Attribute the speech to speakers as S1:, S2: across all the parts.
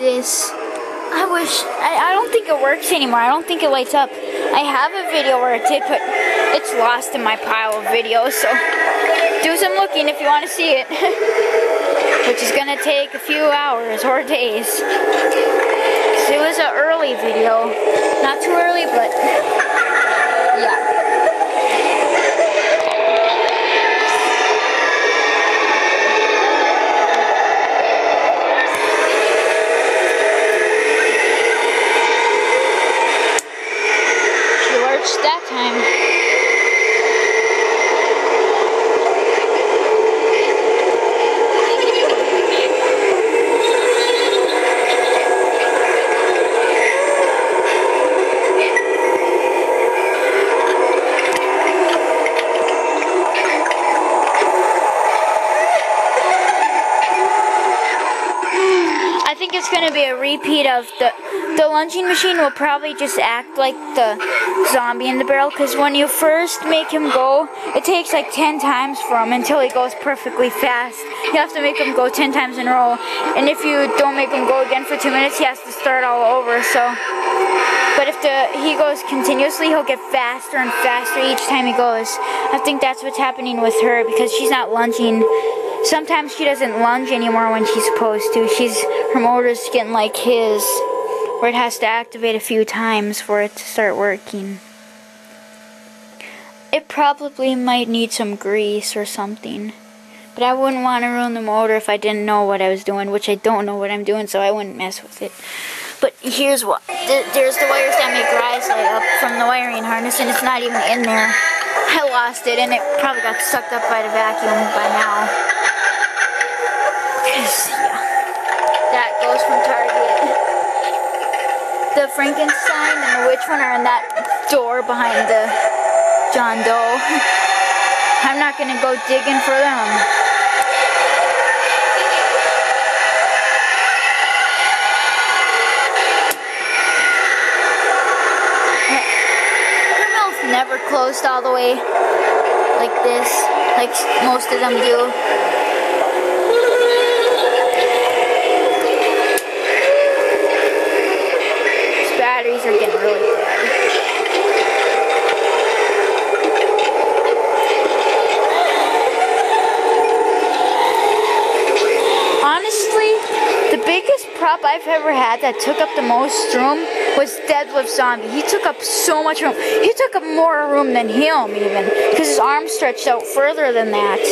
S1: this. I don't think it works anymore. I don't think it lights up. I have a video where it did, but it's lost in my pile of videos, so do some looking if you want to see it. Which is gonna take a few hours or days. It was an early video. Not too early, but yeah. That time. I think it's going to be a repeat of the lunging machine will probably just act like the zombie in the barrel, because when you first make him go, it takes like 10 times for him until he goes perfectly fast. You have to make him go 10 times in a row, and if you don't make him go again for 2 minutes, he has to start all over. So, but if he goes continuously, he'll get faster and faster each time he goes. I think that's what's happening with her, because she's not lunging. Sometimes she doesn't lunge anymore when she's supposed to. Her motor's getting like his, where it has to activate a few times for it to start working. It probably might need some grease or something. But I wouldn't want to ruin the motor if I didn't know what I was doing, which I don't know what I'm doing, so I wouldn't mess with it. But here's what. There's the wires that make your eyes light up from the wiring harness, and it's not even in there. I lost it, and it probably got sucked up by the vacuum by now. Yeah. That goes from Target. The Frankenstein and the witch one are in that door behind the John Doe. I'm not gonna go digging for them. Her mouth never closed all the way like this, like most of them do. Batteries are getting really bad. Honestly, the biggest prop I've ever had that took up the most room was Deadlift Zombie. He took up so much room. He took up more room than him even, because his arm stretched out further than that.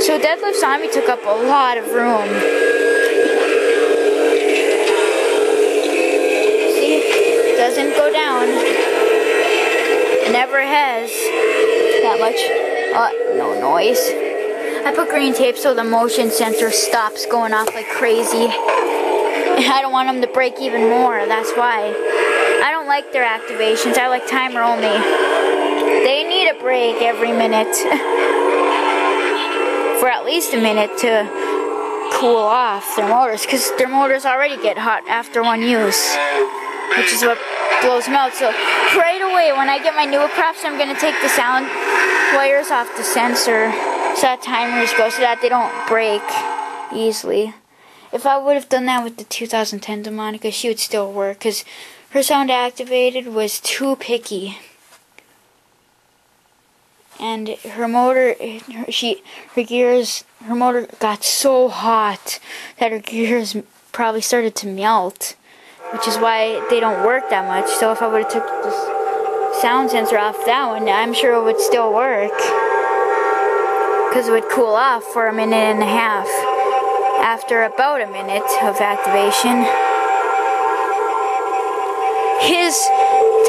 S1: So Deadlift Zombie took up a lot of room. Doesn't go down. It never has that much. No noise. I put green tape so the motion sensor stops going off like crazy. I don't want them to break even more. That's why. I don't like their activations. I like timer only. They need a break every minute. For at least a minute to cool off their motors, because their motors already get hot after one use, which is what blows them out. So right away when I get my newer props, I'm going to take the sound wires off the sensor so that timers go, so that they don't break easily. If I would have done that with the 2010 Demonica, she would still work, because her sound activated was too picky. And her motor, her motor got so hot that her gears probably started to melt, which is why they don't work that much. So if I would have took the sound sensor off that one, I'm sure it would still work, because it would cool off for a minute and a half after about a minute of activation. His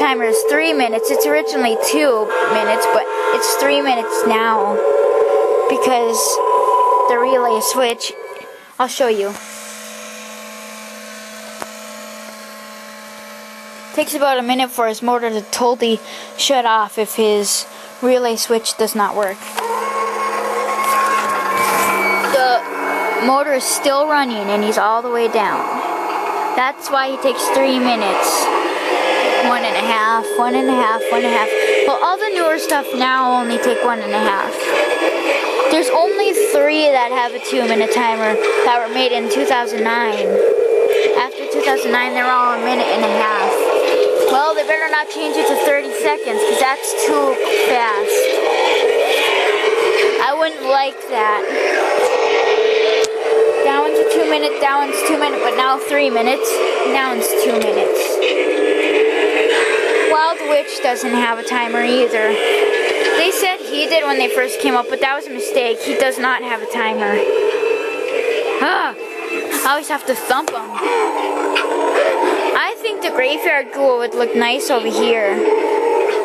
S1: timer is 3 minutes. It's originally 2 minutes, but it's 3 minutes now because the relay switch. I'll show you. Takes about a minute for his motor to totally shut off if his relay switch does not work. The motor is still running and he's all the way down. That's why he takes 3 minutes. 1.5, 1.5, 1.5. Well, all the newer stuff now only take 1.5. There's only 3 that have a 2-minute timer that were made in 2009. After 2009, they're all a minute and a half. Well, they better not change it to 30 seconds, because that's too fast. I wouldn't like that. That one's a 2 minute, that one's 2 minutes, but now 3 minutes. That one's 2 minutes. Wild Witch doesn't have a timer either. They said he did when they first came up, but that was a mistake. He does not have a timer. I always have to thump him. I think the graveyard ghoul would look nice over here.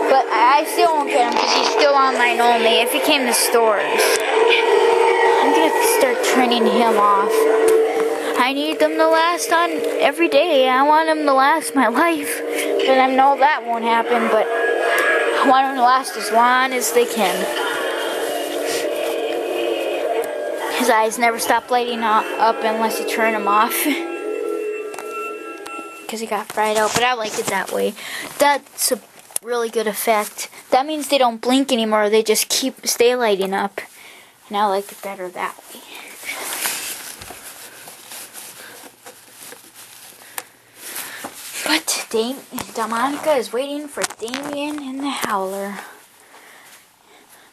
S1: But I still won't get him because he's still online only if he came to stores. I'm going to start training him off. I need them to last on every day. I want them to last my life. But I know that won't happen, but I want them to last as long as they can. His eyes never stop lighting up unless you turn them off. Because he got fried out, but I like it that way. That's a really good effect. That means they don't blink anymore, they just stay lighting up. And I like it better that way. But Demonica is waiting for Damien and the Howler.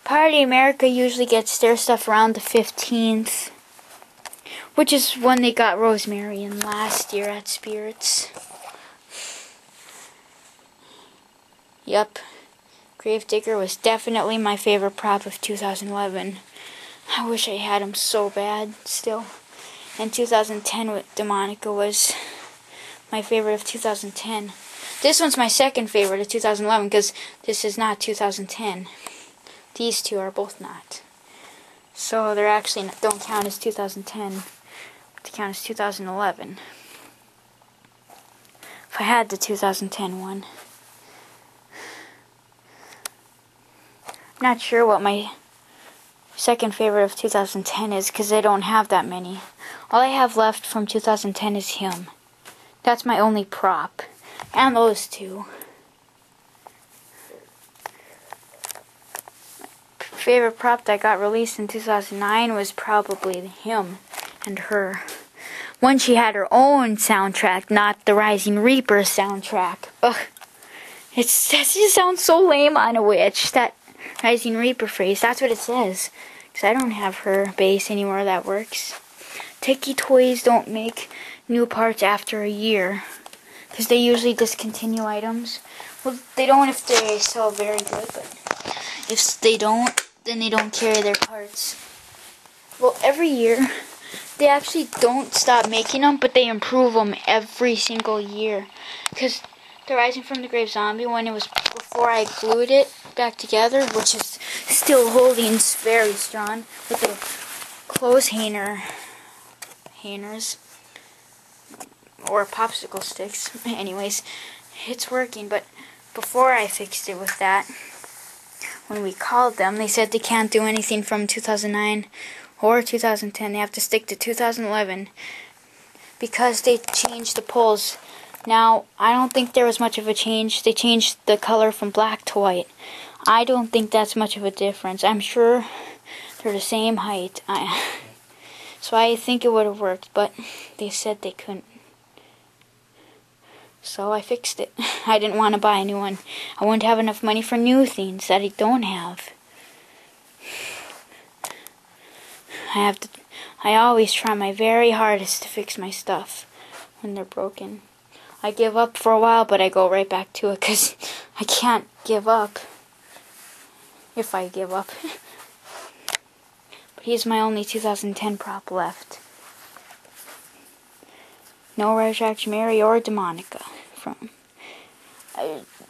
S1: Party America usually gets their stuff around the 15th. Which is when they got Rosemary in last year at Spirits. Yep. Gravedigger was definitely my favorite prop of 2011. I wish I had him so bad still. And 2010 with Demonica was my favorite of 2010. This one's my second favorite of 2011 because this is not 2010. These two are both not. So they're actually don't count as 2010. They count as 2011. If I had the 2010 one. I'm not sure what my second favorite of 2010 is because I don't have that many. All I have left from 2010 is him. That's my only prop. And those two. Favorite prop that got released in 2009 was probably him and her. When she had her own soundtrack, not the Rising Reaper soundtrack. Ugh. That just sounds so lame on a witch. That Rising Reaper phrase. That's what it says. Because I don't have her base anymore that works. Tiki Toys don't make new parts after a year. Because they usually discontinue items. Well, they don't if they sell very good, but if they don't, then they don't carry their parts. Well, every year, they actually don't stop making them, but they improve them every single year. Because the Rising from the Grave Zombie, when it was before I glued it back together, which is still holding very strong, with the clothes hangers, or popsicle sticks. Anyways, it's working, but before I fixed it with that, when we called them, they said they can't do anything from 2009 or 2010. They have to stick to 2011 because they changed the poles. Now, I don't think there was much of a change. They changed the color from black to white. I don't think that's much of a difference. I'm sure they're the same height. So I think it would have worked, but they said they couldn't. So I fixed it. I didn't want to buy a new one. I wouldn't have enough money for new things that I don't have. I always try my very hardest to fix my stuff when they're broken. I give up for a while, but I go right back to it because I can't give up if I give up. But he's my only 2010 prop left. No Resurrection Mary or Demonica.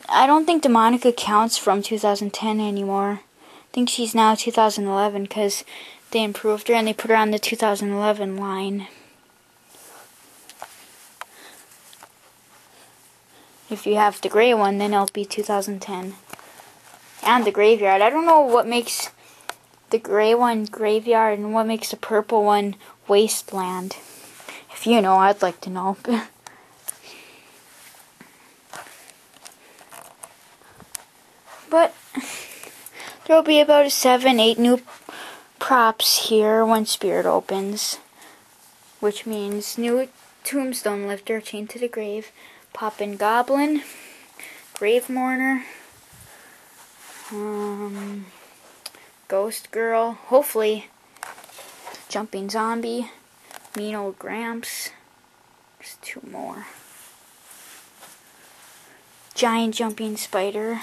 S1: I don't think Demonica counts from 2010 anymore. I think she's now 2011 because they improved her and they put her on the 2011 line. If you have the gray one, then it'll be 2010. And the graveyard. I don't know what makes the gray one graveyard and what makes the purple one wasteland. If you know, I'd like to know. But there'll be about 7-8 new props here when Spirit opens. Which means new Tombstone Lifter, Chained to the Grave, Poppin' Goblin, Grave Mourner, Ghost Girl, hopefully Jumping Zombie, Mean Old Gramps. There's 2 more. Giant Jumping Spider.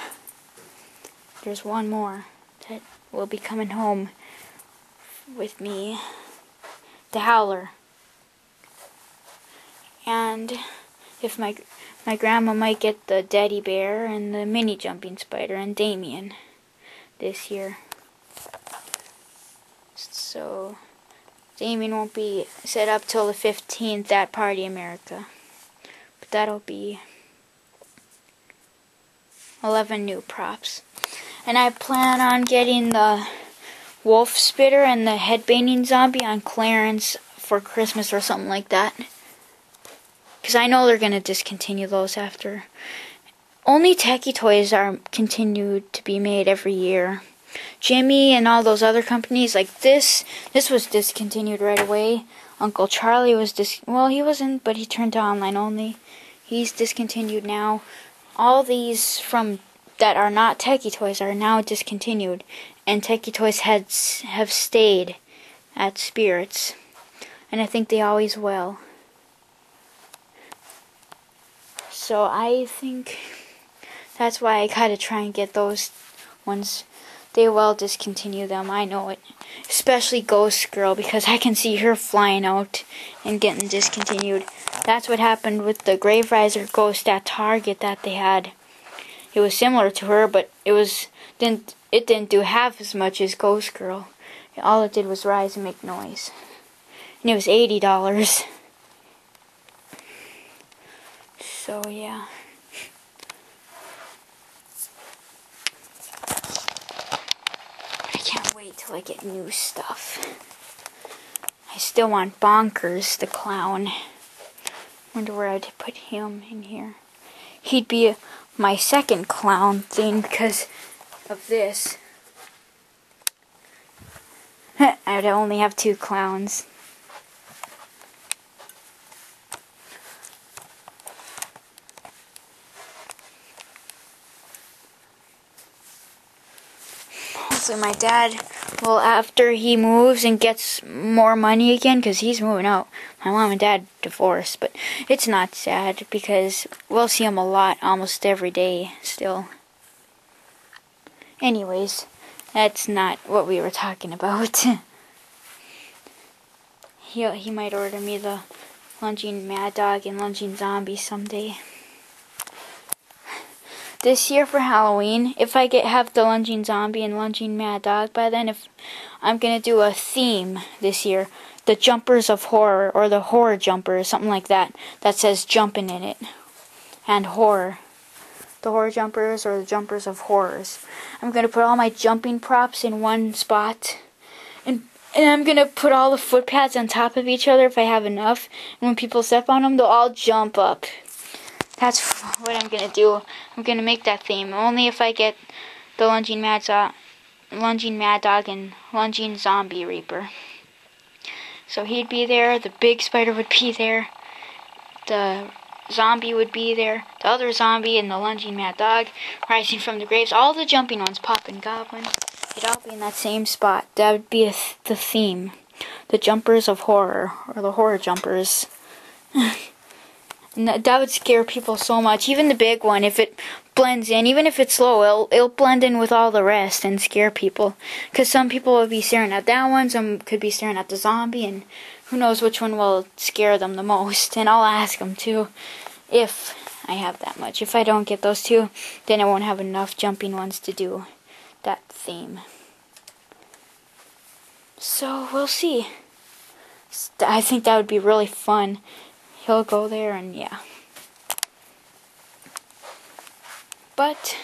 S1: There's 1 more that will be coming home with me. The Howler. And if my grandma might get the Daddy Bear and the Mini Jumping Spider and Damien this year. So Damien won't be set up till the 15th at Party America. But that'll be 11 new props. And I plan on getting the Wolf Spitter and the Headbanging Zombie on clearance for Christmas or something like that. Because I know they're going to discontinue those after. Only Techie Toys are continued to be made every year. Jimmy and all those other companies, like this was discontinued right away. Uncle Charlie was well, he wasn't, but he turned to online only. He's discontinued now. All these from that are not Techie Toys are now discontinued, and Techie Toys have stayed at Spirits, and I think they always will. So I think that's why I gotta try and get those ones. They will discontinue them, I know it. Especially Ghost Girl, because I can see her flying out and getting discontinued. That's what happened with the Grave Riser Ghost at Target that they had. It was similar to her, but it didn't do half as much as Ghost Girl. All it did was rise and make noise. And it was $80. So yeah. I can't wait till I get new stuff. I still want Bonkers, the clown. Wonder where I'd put him in here. He'd be my second clown thing because of this. I'd only have 2 clowns. So my dad, well, after he moves and gets more money again, because he's moving out. My mom and dad divorced, but it's not sad because we'll see him a lot, almost every day still. Anyways, that's not what we were talking about. He might order me the Lunging Mad Dog and Lunging Zombie someday. This year for Halloween, if I have the Lunging Zombie and Lunging Mad Dog by then, if I'm gonna do a theme this year, the Jumpers of Horror, or the Horror Jumpers, something like that, that says jumping in it, and horror. The Horror Jumpers or the Jumpers of Horrors. I'm gonna put all my jumping props in one spot, and I'm gonna put all the foot pads on top of each other if I have enough, and when people step on them, they'll all jump up. That's what I'm going to do. I'm going to make that theme. Only if I get the Lunging Mad Dog and Lunging Zombie Reaper. So he'd be there. The big spider would be there. The zombie would be there. The other zombie and the Lunging Mad Dog rising from the graves. All the jumping ones, Poppin' Goblin. They'd all be in that same spot. That would be the theme. The Jumpers of Horror. Or the Horror Jumpers. That would scare people so much. Even the big one, if it blends in, even if it's slow, it'll blend in with all the rest and scare people. Because some people will be staring at that one, some could be staring at the zombie, and who knows which one will scare them the most. And I'll ask them too, if I have that much. If I don't get those 2, then I won't have enough jumping ones to do that theme. So, we'll see. I think that would be really fun. He'll go there and yeah. But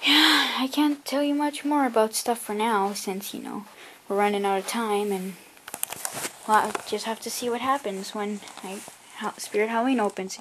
S1: yeah, I can't tell you much more about stuff for now since, we're running out of time, and well, I just have to see what happens when Spirit Halloween opens.